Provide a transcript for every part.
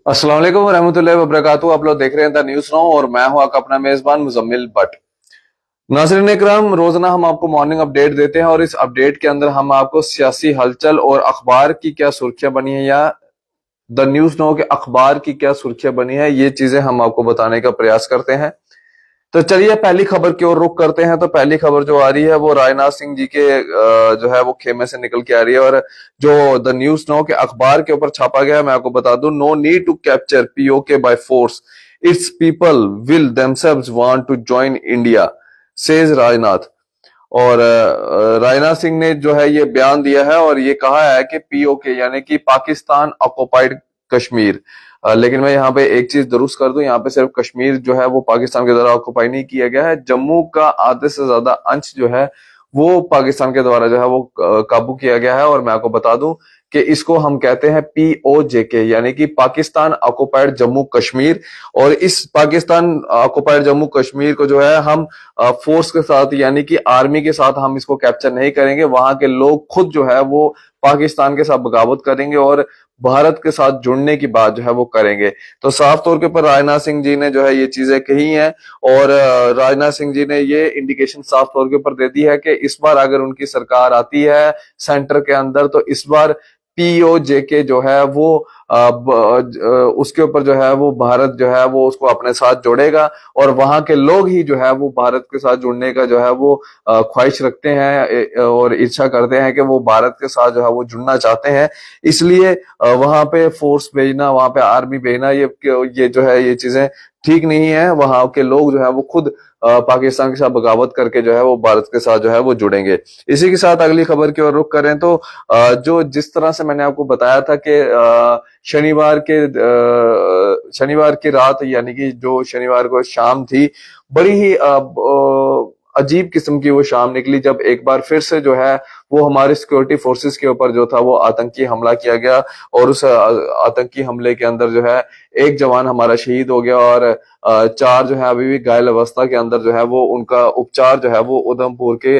अस्सलाम वालेकुम रहमतुल्लाहि व बरकातहू। आप लोग देख रहे हैं द न्यूज़ नाउ और मैं हूं आपका अपना मेजबान मुजम्मिल भट्ट। नाज़रीन इकराम, रोजाना हम आपको मॉर्निंग अपडेट देते हैं और इस अपडेट के अंदर हम आपको सियासी हलचल और अखबार की क्या सुर्खियां बनी है या द न्यूज़ नाउ के अखबार की क्या सुर्खियां बनी है, ये चीजें हम आपको बताने का प्रयास करते हैं। तो चलिए पहली खबर की ओर रुख करते हैं। तो पहली खबर जो आ रही है वो राजनाथ सिंह जी के जो है वो खेमे से निकल के आ रही है और जो द न्यूज़ नाउ के अखबार के ऊपर छापा गया है, मैं आपको बता दूं, no need to capture POK by force, its people will themselves want to join India, says Rajnath. और राजनाथ सिंह ने जो है ये बयान दिया है और ये कहा है कि पीओके यानी कि पाकिस्तान ऑक्युपाइड कश्मीर। लेकिन मैं यहाँ पे एक चीज दुरुस्त कर दूं, यहाँ पे सिर्फ कश्मीर जो है वो पाकिस्तान के द्वारा ऑक्युपाई नहीं किया गया है, जम्मू का आधे से ज्यादा अंश जो है वो पाकिस्तान के द्वारा जो है वो काबू किया गया है। और मैं आपको बता दूं कि इसको हम कहते हैं पीओजेके यानी कि पाकिस्तान ऑक्युपाइड जम्मू कश्मीर। और इस पाकिस्तान ऑक्युपाइड जम्मू कश्मीर को जो है हम फोर्स के साथ यानी कि आर्मी के साथ हम इसको कैप्चर नहीं करेंगे। वहां के लोग खुद जो है वो पाकिस्तान के साथ बगावत करेंगे और भारत के साथ जुड़ने की बात जो है वो करेंगे। तो साफ तौर के ऊपर राजनाथ सिंह जी ने जो है ये चीजें कही हैं और राजनाथ सिंह जी ने ये इंडिकेशन साफ तौर के ऊपर दे दी है कि इस बार अगर उनकी सरकार आती है सेंटर के अंदर तो इस बार पीओजेके जो है वो उसके ऊपर जो है वो भारत जो है वो उसको अपने साथ जोड़ेगा और वहां के लोग ही जो है वो भारत के साथ जुड़ने का जो है वो ख्वाहिश रखते हैं और इच्छा करते हैं कि वो भारत के साथ जो है वो जुड़ना चाहते हैं। इसलिए वहां पे फोर्स भेजना, वहां पे आर्मी भेजना, ये जो है ये चीजें ठीक नहीं है। वहां के लोग जो है वो खुद पाकिस्तान के साथ बगावत करके जो है वो भारत के साथ जो है वो जुड़ेंगे। इसी के साथ अगली खबर की ओर रुख करें तो जो जिस तरह से मैंने आपको बताया था कि शनिवार की रात यानी कि जो शनिवार को शाम थी, बड़ी ही अजीब किस्म की वो शाम निकली जब एक बार फिर से जो है वो हमारे सिक्योरिटी फोर्सेस के ऊपर जो था वो आतंकी हमला किया गया। और उस आतंकी हमले के अंदर जो है एक जवान हमारा शहीद हो गया और चार जो है अभी भी घायल अवस्था के अंदर जो है वो उनका उपचार जो है वो उधमपुर के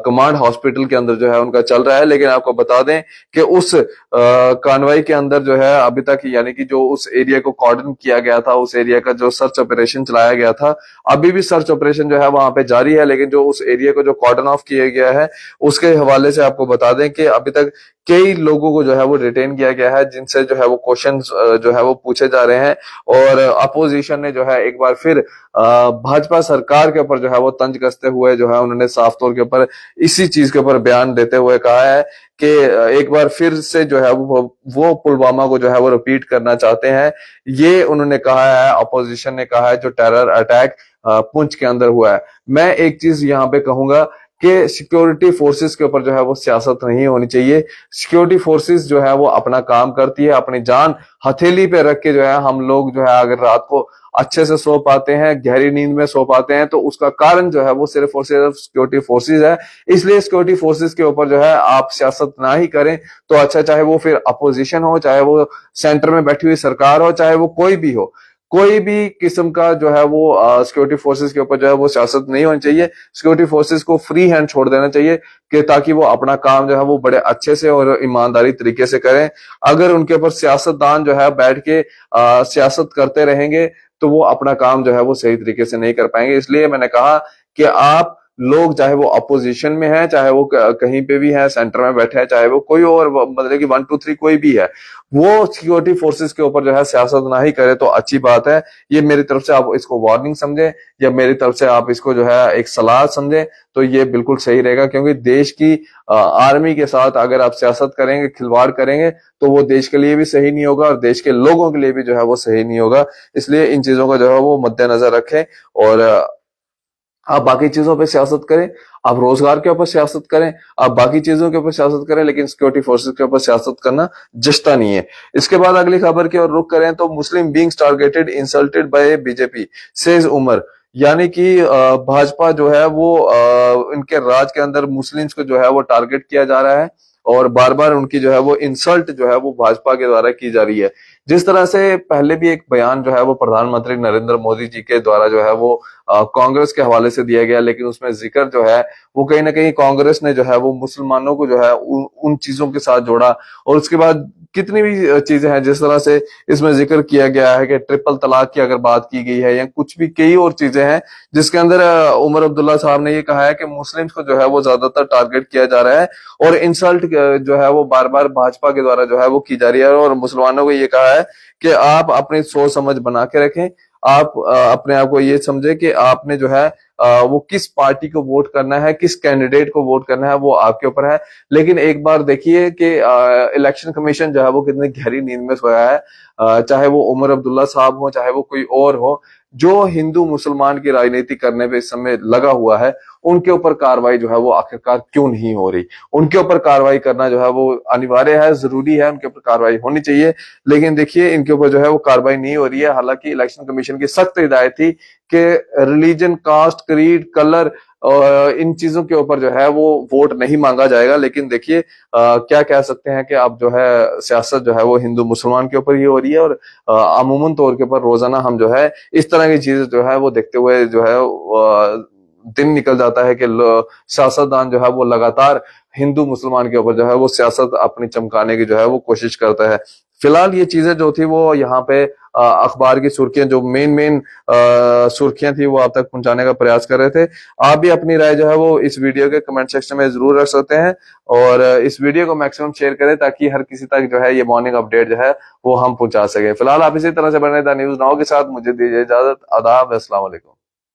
कमांड हॉस्पिटल के अंदर जो है उनका चल रहा है। लेकिन आपको बता दें कि उस कार्रवाई के अंदर जो है अभी तक यानी कि जो उस एरिया को कॉर्डन किया गया था, उस एरिया का जो सर्च ऑपरेशन चलाया गया था, अभी भी सर्च ऑपरेशन जो है वहां पे जारी है। लेकिन जो उस एरिया को जो कॉर्डन ऑफ किया गया है उसके हवाले से आपको बता दें कि अभी तक कई लोगों को जो है वो डिटेन किया गया है जिनसे जो है वो क्वेश्चन जो है वो पूछे जा रहे हैं। और अपोजिशन ने जो है एक बार फिर भाजपा सरकार के ऊपर जो है वो तंज कसते हुए जो है उन्होंने साफ तौर के ऊपर इसी चीज के ऊपर बयान देते हुए कहा है कि एक बार फिर से जो है वो पुलवामा को जो है वो रिपीट करना चाहते हैं। ये उन्होंने कहा है, अपोजिशन ने कहा है, जो टेरर अटैक पुंछ के अंदर हुआ है। मैं एक चीज यहाँ पे कहूंगा कि सिक्योरिटी फोर्सेस के ऊपर जो है वो सियासत नहीं होनी चाहिए। सिक्योरिटी फोर्सेस जो है वो अपना काम करती है, अपनी जान हथेली पे रख के जो है हम लोग जो है अगर रात को अच्छे से सो पाते हैं, गहरी नींद में सो पाते हैं, तो उसका कारण जो है वो सिर्फ और सिर्फ सिक्योरिटी फोर्सेस है। इसलिए सिक्योरिटी फोर्सेस के ऊपर जो है आप सियासत ना ही करें तो अच्छा, चाहे वो फिर अपोजिशन हो, चाहे वो सेंटर में बैठी हुई सरकार हो, चाहे वो कोई भी हो, कोई भी किस्म का जो है वो सिक्योरिटी फोर्सेस के ऊपर जो है वो सियासत नहीं होनी चाहिए। सिक्योरिटी फोर्सेस को फ्री हैंड छोड़ देना चाहिए कि ताकि वो अपना काम जो है वो बड़े अच्छे से और ईमानदारी तरीके से करें। अगर उनके ऊपर सियासतदान जो है बैठ के सियासत करते रहेंगे तो वो अपना काम जो है वो सही तरीके से नहीं कर पाएंगे। इसलिए मैंने कहा कि आप लोग चाहे वो अपोजिशन में है, चाहे वो कहीं पे भी है, सेंटर में बैठे हैं, चाहे वो कोई और मतलब कि 1 2 3 कोई भी है, वो सिक्योरिटी फोर्सेस के ऊपर जो है सियासत ना ही करे तो अच्छी बात है। ये मेरी तरफ से आप इसको वार्निंग समझे या मेरी तरफ से आप इसको जो है एक सलाह समझे तो ये बिल्कुल सही रहेगा। क्योंकि देश की आर्मी के साथ अगर आप सियासत करेंगे, खिलवाड़ करेंगे, तो वो देश के लिए भी सही नहीं होगा और देश के लोगों के लिए भी जो है वो सही नहीं होगा। इसलिए इन चीजों का जो है वो मद्देनजर रखें और आप बाकी चीजों पे सियासत करें, आप रोजगार के ऊपर सियासत करें, आप बाकी चीजों के ऊपर सियासत करें, लेकिन सिक्योरिटी फोर्सेस के ऊपर सियासत करना जचता नहीं है। इसके बाद अगली खबर की ओर रुख करें तो Muslim beings targeted insulted by BJP, says Omar. यानी कि भाजपा जो है वो इनके राज के अंदर मुस्लिम्स को जो है वो टारगेट किया जा रहा है और बार बार उनकी जो है वो इंसल्ट जो है वो भाजपा के द्वारा की जा रही है। जिस तरह से पहले भी एक बयान जो है वो प्रधानमंत्री नरेंद्र मोदी जी के द्वारा जो है वो कांग्रेस के हवाले से दिया गया, लेकिन उसमें जिक्र जो है वो कहीं ना कहीं कांग्रेस ने जो है वो मुसलमानों को जो है उन चीजों के साथ जोड़ा। और उसके बाद कितनी भी चीजें हैं, जिस तरह से इसमें जिक्र किया गया है कि ट्रिपल तलाक की अगर बात की गई है या कुछ भी कई और चीजें हैं, जिसके अंदर उमर अब्दुल्ला साहब ने ये कहा है कि मुस्लिम्स को जो है वो ज्यादातर टारगेट किया जा रहा है और इंसल्ट जो है वो बार बार भाजपा के द्वारा जो है वो की जा रही है। और मुसलमानों को ये कहा है कि आप अपनी सोच समझ बना के रखें, आप अपने आप को ये समझे कि आपने जो है वो किस पार्टी को वोट करना है, किस कैंडिडेट को वोट करना है, वो आपके ऊपर है। लेकिन एक बार देखिए कि इलेक्शन कमीशन जो है वो कितनी गहरी नींद में सोया है। चाहे वो उमर अब्दुल्ला साहब हो, चाहे वो कोई और हो, जो हिंदू मुसलमान की राजनीति करने पे इस समय लगा हुआ है, उनके ऊपर कार्रवाई जो है वो आखिरकार क्यों नहीं हो रही। उनके ऊपर कार्रवाई करना जो है वो अनिवार्य है, जरूरी है, उनके ऊपर कार्रवाई होनी चाहिए। लेकिन देखिए इनके ऊपर जो है वो कार्रवाई नहीं हो रही है। हालांकि इलेक्शन कमीशन की सख्त हिदायत थी कि रिलीजन, कास्ट, क्रीड, कलर और इन चीजों के ऊपर जो है वो वोट नहीं मांगा जाएगा। लेकिन देखिए क्या कह सकते हैं कि अब जो है सियासत जो है वो हिंदू मुसलमान के ऊपर ही हो रही है। और अमूमन तौर के ऊपर रोजाना हम जो है इस तरह की चीजें जो है वो देखते हुए जो है दिन निकल जाता है कि सियासतदान जो है वो लगातार हिंदू मुसलमान के ऊपर जो है वो सियासत अपनी चमकाने की जो है वो कोशिश करता है। फिलहाल ये चीजें जो थी वो यहाँ पे अखबार की सुर्खियां, जो मेन मेन सुर्खियां थी, वो आप तक पहुंचाने का प्रयास कर रहे थे। आप भी अपनी राय जो है वो इस वीडियो के कमेंट सेक्शन में जरूर रख सकते हैं और इस वीडियो को मैक्सिमम शेयर करें ताकि हर किसी तक जो है ये मॉर्निंग अपडेट जो है वो हम पहुंचा सके। फिलहाल आप इसी तरह से बने द न्यूज़ नाउ के साथ मुझे दीजिए इजाजत। आदाब, अस्सलाम वालेकुम।